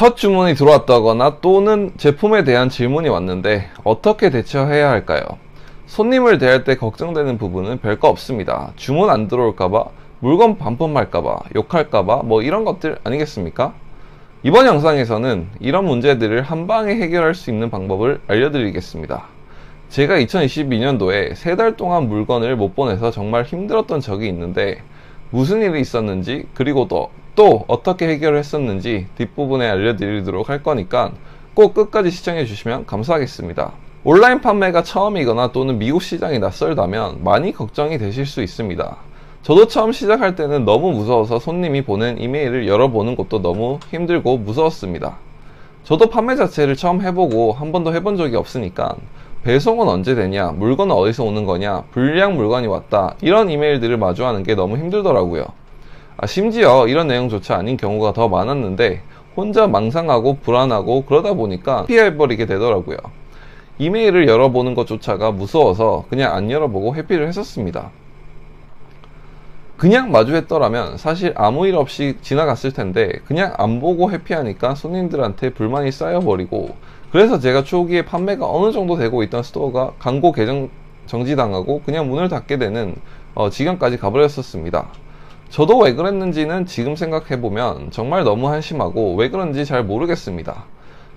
첫 주문이 들어왔다거나 또는 제품에 대한 질문이 왔는데 어떻게 대처해야 할까요? 손님을 대할 때 걱정되는 부분은 별거 없습니다. 주문 안 들어올까봐, 물건 반품할까봐, 욕할까봐 뭐 이런 것들 아니겠습니까? 이번 영상에서는 이런 문제들을 한 방에 해결할 수 있는 방법을 알려드리겠습니다. 제가 2022년도에 3달 동안 물건을 못 보내서 정말 힘들었던 적이 있는데 무슨 일이 있었는지, 그리고 또 어떻게 해결을 했었는지 뒷부분에 알려드리도록 할 거니까 꼭 끝까지 시청해 주시면 감사하겠습니다. 온라인 판매가 처음이거나 또는 미국 시장이 낯설다면 많이 걱정이 되실 수 있습니다. 저도 처음 시작할 때는 너무 무서워서 손님이 보낸 이메일을 열어보는 것도 너무 힘들고 무서웠습니다. 저도 판매 자체를 처음 해보고 한 번도 해본 적이 없으니까 배송은 언제 되냐, 물건은 어디서 오는 거냐, 불량 물건이 왔다, 이런 이메일들을 마주하는 게 너무 힘들더라고요. 심지어 이런 내용조차 아닌 경우가 더 많았는데 혼자 망상하고 불안하고 그러다 보니까 피해버리게 되더라고요. 이메일을 열어보는 것조차가 무서워서 그냥 안 열어보고 회피를 했었습니다. 그냥 마주했더라면 사실 아무 일 없이 지나갔을 텐데 그냥 안 보고 회피하니까 손님들한테 불만이 쌓여버리고, 그래서 제가 초기에 판매가 어느 정도 되고 있던 스토어가 광고 계정 정지당하고 그냥 문을 닫게 되는 지경까지 가버렸었습니다. 저도 왜 그랬는지는 지금 생각해보면 정말 너무 한심하고 왜 그런지 잘 모르겠습니다.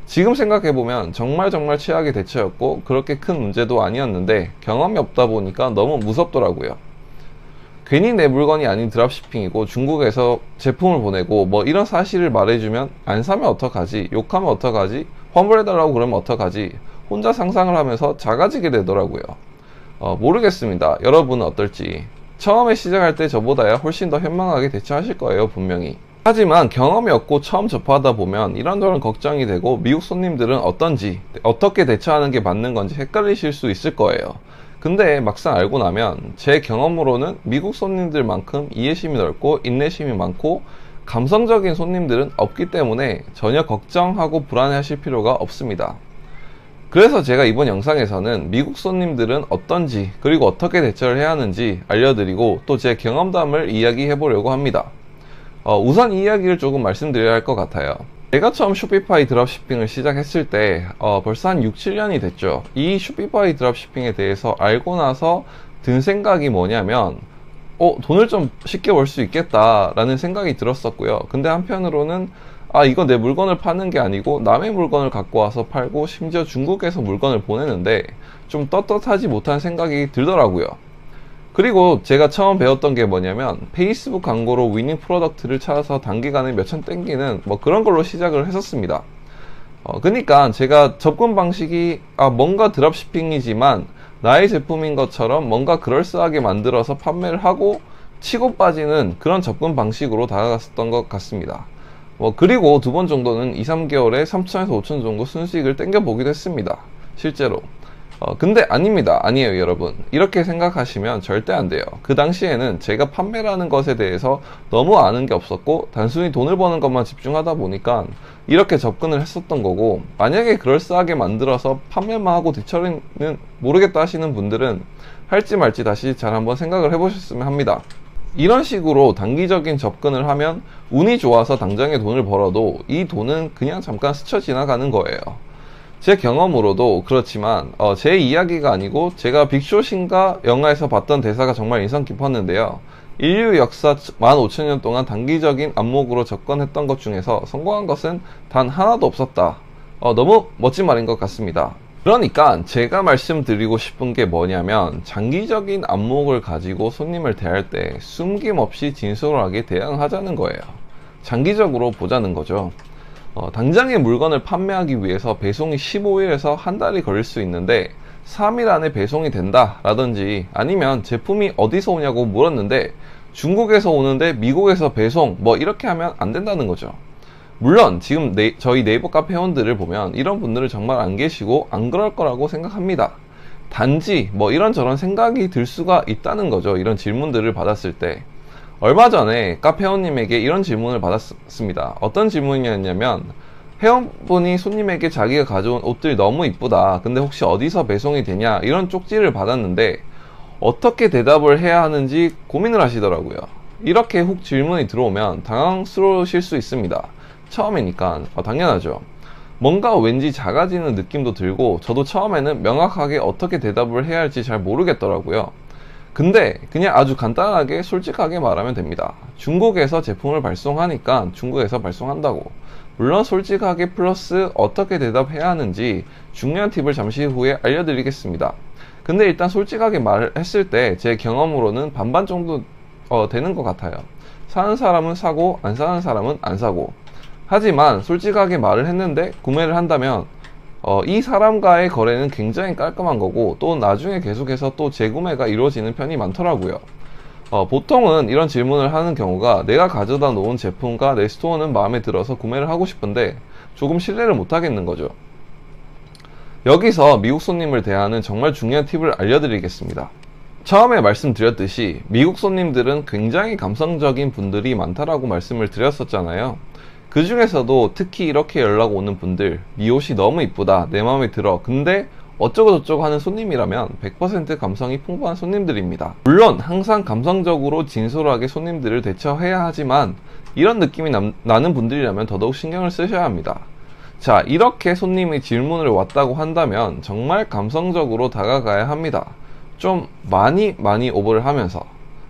지금 생각해보면 정말 최악의 대처였고 그렇게 큰 문제도 아니었는데 경험이 없다 보니까 너무 무섭더라고요. 괜히 내 물건이 아닌 드랍시핑이고 중국에서 제품을 보내고 뭐 이런 사실을 말해주면 안 사면 어떡하지, 욕하면 어떡하지, 환불해달라고 그러면 어떡하지, 혼자 상상을 하면서 작아지게 되더라고요. 모르겠습니다. 여러분은 어떨지. 처음에 시작할 때 저보다야 훨씬 더 현명하게 대처하실 거예요, 분명히. 하지만 경험이 없고 처음 접하다 보면 이런저런 걱정이 되고 미국 손님들은 어떤지, 어떻게 대처하는 게 맞는 건지 헷갈리실 수 있을 거예요. 근데 막상 알고 나면 제 경험으로는 미국 손님들만큼 이해심이 넓고 인내심이 많고 감성적인 손님들은 없기 때문에 전혀 걱정하고 불안해하실 필요가 없습니다. 그래서 제가 이번 영상에서는 미국 손님들은 어떤지, 그리고 어떻게 대처를 해야 하는지 알려드리고 또 제 경험담을 이야기해 보려고 합니다. 우선 이 이야기를 조금 말씀드려야 할 것 같아요. 제가 처음 쇼피파이 드롭시핑을 시작했을 때 벌써 한 6-7년이 됐죠. 이 쇼피파이 드롭시핑에 대해서 알고 나서 든 생각이 뭐냐면 돈을 좀 쉽게 벌 수 있겠다 라는 생각이 들었었고요. 근데 한편으로는 이거 내 물건을 파는 게 아니고 남의 물건을 갖고 와서 팔고 심지어 중국에서 물건을 보내는데 좀 떳떳하지 못한 생각이 들더라고요. 그리고 제가 처음 배웠던 게 뭐냐면 페이스북 광고로 위닝 프로덕트를 찾아서 단기간에 몇천 땡기는 뭐 그런 걸로 시작을 했었습니다. 그러니까 제가 접근 방식이 뭔가 드롭시핑이지만 나의 제품인 것처럼 뭔가 그럴싸하게 만들어서 판매를 하고 치고 빠지는 그런 접근 방식으로 다가갔었던 것 같습니다. 그리고 2번 정도는 2-3개월에 3천에서 5천 정도 순수익을 땡겨 보기도 했습니다, 실제로. 근데 아니에요 여러분. 이렇게 생각하시면 절대 안 돼요. 그 당시에는 제가 판매라는 것에 대해서 너무 아는 게 없었고 단순히 돈을 버는 것만 집중하다 보니까 이렇게 접근을 했었던 거고, 만약에 그럴싸하게 만들어서 판매만 하고 뒤처리는 모르겠다 하시는 분들은 할지 말지 다시 잘 한번 생각을 해보셨으면 합니다. 이런 식으로 단기적인 접근을 하면 운이 좋아서 당장에 돈을 벌어도 이 돈은 그냥 잠깐 스쳐 지나가는 거예요. 제 경험으로도 그렇지만 제 이야기가 아니고 제가 빅숏인가 영화에서 봤던 대사가 정말 인상 깊었는데요. 인류 역사 15,000년 동안 단기적인 안목으로 접근했던 것 중에서 성공한 것은 단 하나도 없었다. 너무 멋진 말인 것 같습니다. 그러니까 제가 말씀드리고 싶은 게 뭐냐면 장기적인 안목을 가지고 손님을 대할 때 숨김없이 진솔하게 대응하자는 거예요. 장기적으로 보자는 거죠. 당장의 물건을 판매하기 위해서 배송이 15일에서 한 달이 걸릴 수 있는데 3일 안에 배송이 된다 라든지, 아니면 제품이 어디서 오냐고 물었는데 중국에서 오는데 미국에서 배송, 뭐 이렇게 하면 안 된다는 거죠. 물론 지금 저희 네이버 카페 회원들을 보면 이런 분들은 정말 안 계시고 안 그럴 거라고 생각합니다. 단지 뭐 이런저런 생각이 들 수가 있다는 거죠. 이런 질문들을 받았을 때. 얼마 전에 카페 회원님에게 이런 질문을 받았습니다. 어떤 질문이었냐면, 회원분이 손님에게 자기가 가져온 옷들이 너무 이쁘다, 근데 혹시 어디서 배송이 되냐, 이런 쪽지를 받았는데 어떻게 대답을 해야 하는지 고민을 하시더라고요. 이렇게 훅 질문이 들어오면 당황스러우실 수 있습니다. 처음이니까 당연하죠. 뭔가 왠지 작아지는 느낌도 들고 저도 처음에는 명확하게 어떻게 대답을 해야 할지 잘 모르겠더라고요. 근데 그냥 아주 간단하게 솔직하게 말하면 됩니다. 중국에서 제품을 발송하니까 중국에서 발송한다고. 물론 솔직하게 플러스 어떻게 대답해야 하는지 중요한 팁을 잠시 후에 알려드리겠습니다. 근데 일단 솔직하게 말을 했을 때 제 경험으로는 반반 정도 되는 것 같아요. 사는 사람은 사고 안 사는 사람은 안 사고. 하지만 솔직하게 말을 했는데 구매를 한다면 이 사람과의 거래는 굉장히 깔끔한 거고 또 나중에 계속해서 또 재구매가 이루어지는 편이 많더라고요. 보통은 이런 질문을 하는 경우가 내가 가져다 놓은 제품과 내 스토어는 마음에 들어서 구매를 하고 싶은데 조금 신뢰를 못 하겠는 거죠. 여기서 미국 손님을 대하는 정말 중요한 팁을 알려드리겠습니다. 처음에 말씀드렸듯이 미국 손님들은 굉장히 감성적인 분들이 많다라고 말씀을 드렸었잖아요. 그 중에서도 특히 이렇게 연락 오는 분들, 네 옷이 너무 이쁘다, 내 마음에 들어, 근데 어쩌고저쩌고 하는 손님이라면 100% 감성이 풍부한 손님들입니다. 물론 항상 감성적으로 진솔하게 손님들을 대처해야 하지만 이런 느낌이 나는 분들이라면 더더욱 신경을 쓰셔야 합니다. 자, 이렇게 손님이 질문을 왔다고 한다면 정말 감성적으로 다가가야 합니다. 좀 많이 오버를 하면서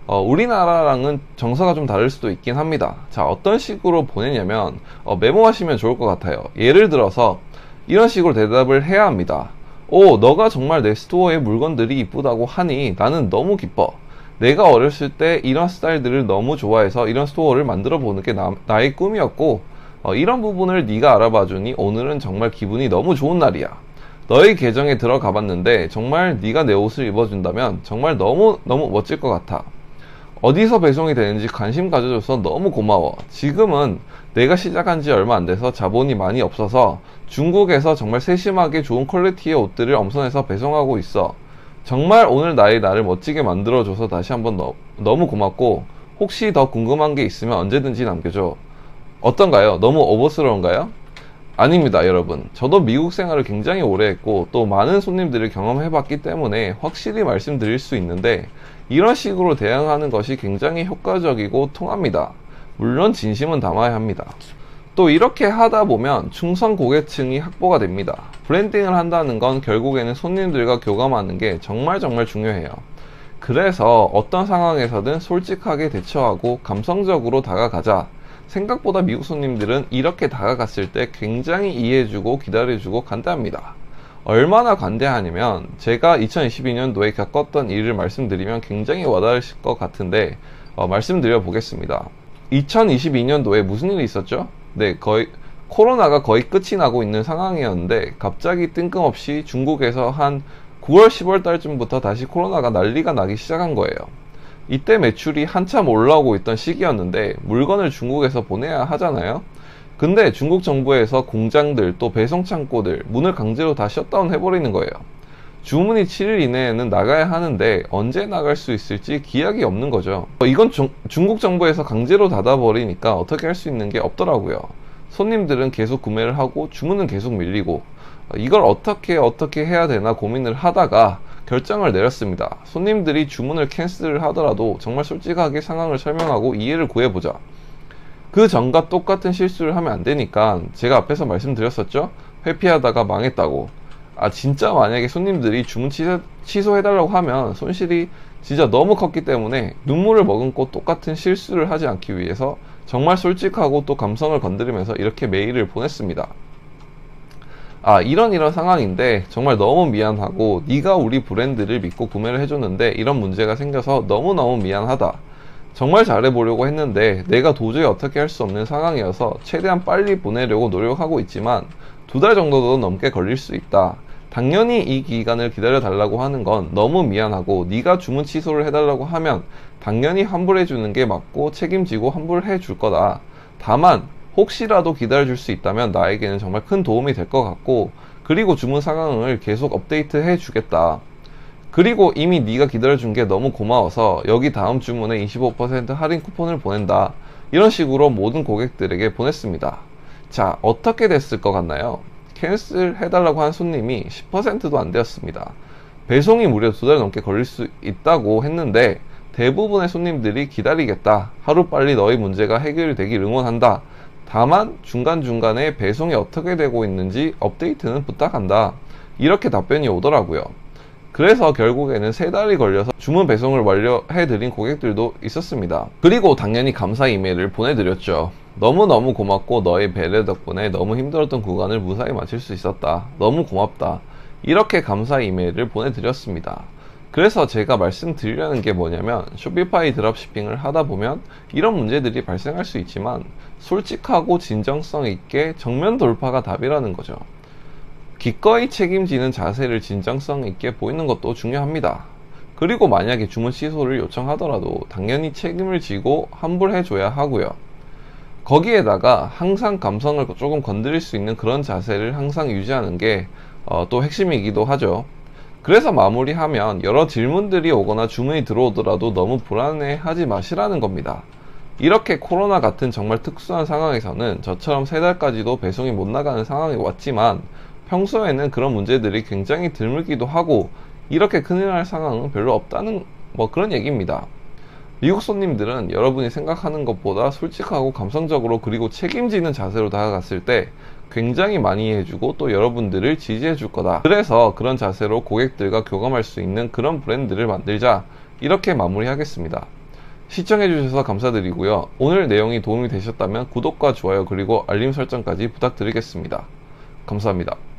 우리나라랑은 정서가 좀 다를 수도 있긴 합니다. 자, 어떤 식으로 보내냐면 메모하시면 좋을 것 같아요. 예를 들어서 이런 식으로 대답을 해야 합니다. 오, 너가 정말 내 스토어의 물건들이 이쁘다고 하니 나는 너무 기뻐. 내가 어렸을 때 이런 스타일들을 너무 좋아해서 이런 스토어를 만들어 보는 게 나의 꿈이었고 이런 부분을 네가 알아봐 주니 오늘은 정말 기분이 너무 좋은 날이야. 너의 계정에 들어가 봤는데 정말 네가 내 옷을 입어준다면 정말 너무 멋질 것 같아. 어디서 배송이 되는지 관심 가져줘서 너무 고마워. 지금은 내가 시작한 지 얼마 안 돼서 자본이 많이 없어서 중국에서 정말 세심하게 좋은 퀄리티의 옷들을 엄선해서 배송하고 있어. 정말 오늘 나의 날을 멋지게 만들어줘서 다시 한번 너무 고맙고 혹시 더 궁금한 게 있으면 언제든지 남겨줘. 어떤가요? 너무 오버스러운가요? 아닙니다, 여러분. 저도 미국 생활을 굉장히 오래 했고 또 많은 손님들을 경험해 봤기 때문에 확실히 말씀드릴 수 있는데 이런 식으로 대응하는 것이 굉장히 효과적이고 통합니다. 물론 진심은 담아야 합니다. 또 이렇게 하다 보면 충성 고객층이 확보가 됩니다. 브랜딩을 한다는 건 결국에는 손님들과 교감하는 게 정말 중요해요. 그래서 어떤 상황에서든 솔직하게 대처하고 감성적으로 다가가자. 생각보다 미국 손님들은 이렇게 다가갔을 때 굉장히 이해해주고 기다려주고 간대합니다. 얼마나 관대하냐면 제가 2022년도에 겪었던 일을 말씀드리면 굉장히 와닿으실 것 같은데 말씀드려 보겠습니다. 2022년도에 무슨 일이 있었죠? 네, 코로나가 거의 끝이 나고 있는 상황이었는데 갑자기 뜬금없이 중국에서 한 9월 10월 달쯤부터 다시 코로나가 난리가 나기 시작한 거예요. 이때 매출이 한참 올라오고 있던 시기였는데 물건을 중국에서 보내야 하잖아요. 근데 중국 정부에서 공장들 또 배송 창고들 문을 강제로 다 셧다운 해버리는 거예요. 주문이 7일 이내에는 나가야 하는데 언제 나갈 수 있을지 기약이 없는 거죠. 이건 중국 정부에서 강제로 닫아버리니까 어떻게 할 수 있는 게 없더라고요. 손님들은 계속 구매를 하고 주문은 계속 밀리고 이걸 어떻게 해야 되나 고민을 하다가 결정을 내렸습니다. 손님들이 주문을 캔슬을 하더라도 정말 솔직하게 상황을 설명하고 이해를 구해보자. 그 전과 똑같은 실수를 하면 안 되니까 제가 앞에서 말씀드렸었죠? 회피하다가 망했다고. 진짜 만약에 손님들이 주문 취소해달라고 하면 손실이 진짜 너무 컸기 때문에 눈물을 머금고 똑같은 실수를 하지 않기 위해서 정말 솔직하고 또 감성을 건드리면서 이렇게 메일을 보냈습니다. 이런 상황인데 정말 너무 미안하고 네가 우리 브랜드를 믿고 구매를 해줬는데 이런 문제가 생겨서 너무너무 미안하다. 정말 잘해보려고 했는데 내가 도저히 어떻게 할 수 없는 상황이어서 최대한 빨리 보내려고 노력하고 있지만 2달 정도도 넘게 걸릴 수 있다. 당연히 이 기간을 기다려 달라고 하는 건 너무 미안하고 네가 주문 취소를 해달라고 하면 당연히 환불해 주는 게 맞고 책임지고 환불해 줄 거다. 다만 혹시라도 기다려줄 수 있다면 나에게는 정말 큰 도움이 될 것 같고 그리고 주문 상황을 계속 업데이트 해 주겠다. 그리고 이미 네가 기다려준 게 너무 고마워서 여기 다음 주문에 25% 할인 쿠폰을 보낸다. 이런 식으로 모든 고객들에게 보냈습니다. 자, 어떻게 됐을 것 같나요? 캔슬 해달라고 한 손님이 10%도 안 되었습니다. 배송이 무려 2달 넘게 걸릴 수 있다고 했는데 대부분의 손님들이 기다리겠다. 하루빨리 너의 문제가 해결이 되길 응원한다. 다만 중간중간에 배송이 어떻게 되고 있는지 업데이트는 부탁한다. 이렇게 답변이 오더라고요. 그래서 결국에는 3달이 걸려서 주문 배송을 완료해드린 고객들도 있었습니다. 그리고 당연히 감사 이메일을 보내드렸죠. 너무너무 고맙고 너의 배려 덕분에 너무 힘들었던 구간을 무사히 마칠 수 있었다. 너무 고맙다. 이렇게 감사 이메일을 보내드렸습니다. 그래서 제가 말씀드리려는 게 뭐냐면, 쇼피파이 드롭시핑을 하다 보면 이런 문제들이 발생할 수 있지만 솔직하고 진정성 있게 정면 돌파가 답이라는 거죠. 기꺼이 책임지는 자세를 진정성 있게 보이는 것도 중요합니다. 그리고 만약에 주문 취소를 요청하더라도 당연히 책임을 지고 환불해줘야 하고요. 거기에다가 항상 감성을 조금 건드릴 수 있는 그런 자세를 항상 유지하는 게 또 핵심이기도 하죠. 그래서 마무리하면, 여러 질문들이 오거나 주문이 들어오더라도 너무 불안해하지 마시라는 겁니다. 이렇게 코로나 같은 정말 특수한 상황에서는 저처럼 3달까지도 배송이 못 나가는 상황이 왔지만 평소에는 그런 문제들이 굉장히 드물기도 하고 이렇게 큰일 날 상황은 별로 없다는 그런 얘기입니다. 미국 손님들은 여러분이 생각하는 것보다 솔직하고 감성적으로 그리고 책임지는 자세로 다가갔을 때 굉장히 많이 해주고 또 여러분들을 지지해 줄 거다. 그래서 그런 자세로 고객들과 교감할 수 있는 그런 브랜드를 만들자. 이렇게 마무리하겠습니다. 시청해 주셔서 감사드리고요. 오늘 내용이 도움이 되셨다면 구독과 좋아요 그리고 알림 설정까지 부탁드리겠습니다. 감사합니다.